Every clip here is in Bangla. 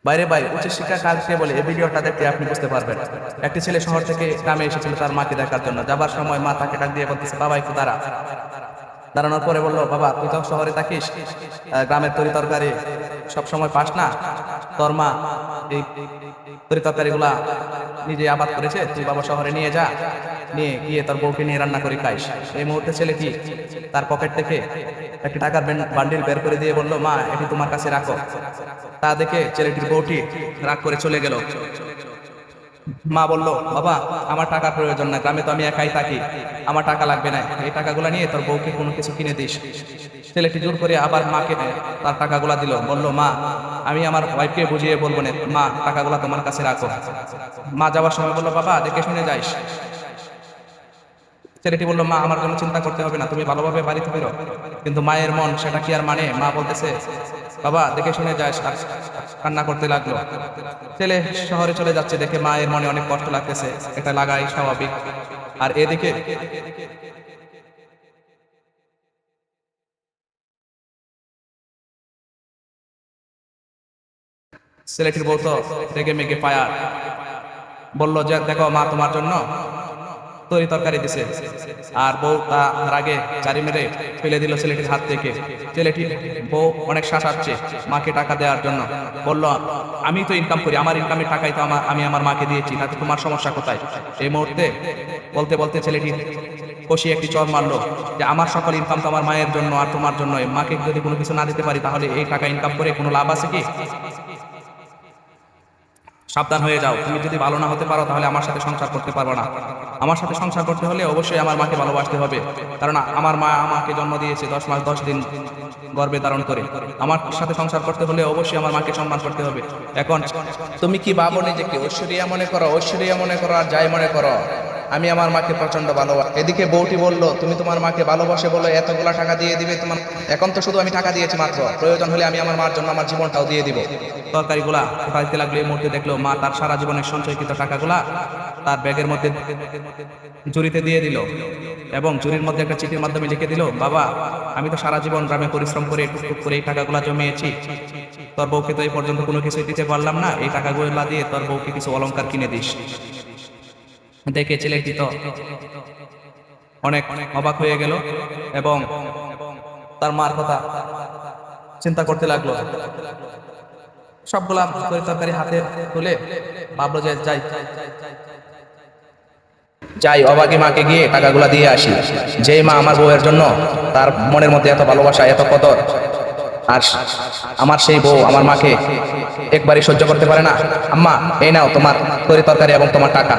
বাইরে ভাই, উচ্চশিক্ষা কাকে বলে এই ভিডিওটা দেখতে আপনি বুঝতে পারবেন। একটি ছেলে শহর থেকে গ্রামে এসেছিল তার মাকে দেখার জন্য। যাবার সময় মা তাকে ডাক দিয়ে বলতেছে, বাবা একটু দাঁড়া। দাঁড়ানোর পরে বললো, বাবা তুই তো শহরে থাকিস, গ্রামের তরি তরকারি সব সময় পাস না। তোর মা এই তরি তরকারি গুলা নিজে আবাদ করেছে, তুই বাবা শহরে নিয়ে যা, নিয়ে গিয়ে তোর বউকে নিয়ে রান্না করে খাইস। এই মুহূর্তে ছেলেটি তার পকেট থেকে একটি টাকার বান্ডিল বের করে দিয়ে বললো, মা এটি তোমার কাছে রাখো। তা দেখে ছেলেটির বউটি রাগ করে চলে গেল। মা বলল, বাবা আমার টাকার প্রয়োজন না, গ্রামে তো আমি একাই থাকি, আমার টাকা লাগবে না, এই টাকাগুলা নিয়ে তোর বউকে কোনো কিছু কিনে দিস। ছেলেটি জোর করে আবার মাকে তার টাকাগুলা দিল, বলল, মা আমি আমার ওয়াইফকে বুঝিয়ে বলবো না, মা টাকাগুলা তোমার কাছে রাখো। মা যাওয়ার সময় বললো, বাবা দেখে শুনে যাইস। ছেলেটি বললো, মা আমার জন্য চিন্তা করতে হবে না, তুমি ভালোভাবে বাড়িতে ফেরো। কিন্তু মায়ের মন সেটা কি আর মানে? মা বলতেছে, বাবা দেখে শুনে যাস, আর কান্না করতে লাগলো। ছেলে শহরে চলে যাচ্ছে দেখে মায়ের মনে অনেক কষ্ট লাগতেছে, এটা লাগাই স্বাভাবিক। আর এদিকে ছেলেটির বউ তো রেগে মেগে ফায়ার, বললো যে দেখো মা তোমার জন্য তরি তরকারি দিছে। আর বউ তার আগে চারি মেরে ফেলে দিল ছেলেটির হাত থেকে। ছেলেটির বউ অনেক শাসাচ্ছে মাকে টাকা দেওয়ার জন্য, বলল, আমি তো ইনকাম করি, আমার ইনকামের টাকাই তো আমি আমার মাকে দিয়েছি, তাতে তোমার সমস্যা কোথায়? এই মুহূর্তে বলতে বলতে ছেলেটি কষি একটি চর মারলো, যে আমার সকল ইনকাম তো আমার মায়ের জন্য আর তোমার জন্য, মাকে যদি কোনো কিছু না দিতে পারি তাহলে এই টাকা ইনকাম করে কোনো লাভ আছে কি? সাবধান হয়ে যাও, তুমি যদি ভালো না হতে পারো তাহলে আমার সাথে সংসার করতে পারবে না। আমার সাথে সংসার করতে হলে অবশ্যই আমার মাকে ভালোবাসতে হবে, কারণ আমার মা আমাকে জন্ম দিয়েছে 10 মাস 10 দিন গর্ভে ধারণ করে। আমার সাথে সংসার করতে হলে অবশ্যই আমার মাকে সম্মান করতে হবে। এখন তুমি কি ভাবো নিজেকে ঐশ্বরিয়া মনে করো? ঐশ্বরিয়া মনে করো আর যাই মনে করো, আমি আমার মাকে প্রচন্ড ভালোবাসি। এদিকে বউটি বলল, তুমি তোমার মাকে ভালোবাসে বলো এতগুলা টাকা দিয়ে দিবে তোমার? এখন তো শুধু আমি টাকা দিয়েছি মাত্র, প্রয়োজন হলে আমি আমার মার জন্য আমার জীবনটাও দিয়ে দিব। তরকারিগুলা খাইতে লাগলো। এই মুহূর্তে দেখলো মা তার সারা জীবনের সঞ্চয়কৃত টাকাগুলা তার ব্যাগের মধ্যে ঝুড়িতে দিয়ে দিল, এবং ঝুড়ির মধ্যে একটা চিঠির মাধ্যমে লিখে দিল, বাবা আমি তো সারা জীবন গ্রামে পরিশ্রম করে টুকটুক করে এই টাকাগুলা জমিয়েছি, তোর বউকে তো এই পর্যন্ত কোনো কিছু দিতে পারলাম না, এই টাকাগুলা দিয়ে তোর বউকে কিছু অলংকার কিনে দিস। দেখে ছেলেটি তো অনেক অবাক হয়ে গেল এবং তার মার কথা চিন্তা করতে লাগলো। সবগুলা তরকারি হাতে তুলে ভাবলো যে যাই যাই অবাগী মাকে গিয়ে টাকাগুলা দিয়ে আসি। যেই মা আমার বউয়ের জন্য তার মনের মধ্যে এত ভালোবাসা এত কদর, আর আমার সেই বউ আমার মাকে একবারই সহ্য করতে পারে না। আম্মা এই নাও তোমার তরি তরকারি এবং তোমার টাকা।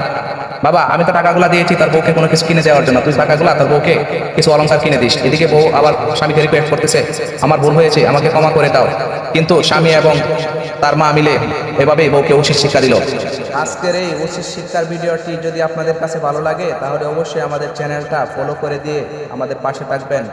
বাবা আমি তো টাকাগুলা দিয়েছি তার বউকে কোনো কিছু কিনে দেওয়ার জন্য, তুই টাকাগুলা তার বউকে কিছু অলংকার কিনে দিস। এদিকে বউ আবার স্বামীকে রিকোয়েস্ট করতেছে, আমার ভুল হয়েছে আমাকে ক্ষমা করে দাও। কিন্তু স্বামী এবং তার মা মিলে এভাবেই বউকে উচিত শিক্ষা দিল। আজকের এই উচিত শিক্ষার ভিডিওটি যদি আপনাদের কাছে ভালো লাগে তাহলে অবশ্যই আমাদের চ্যানেলটা ফলো করে দিয়ে আমাদের পাশে থাকবেন।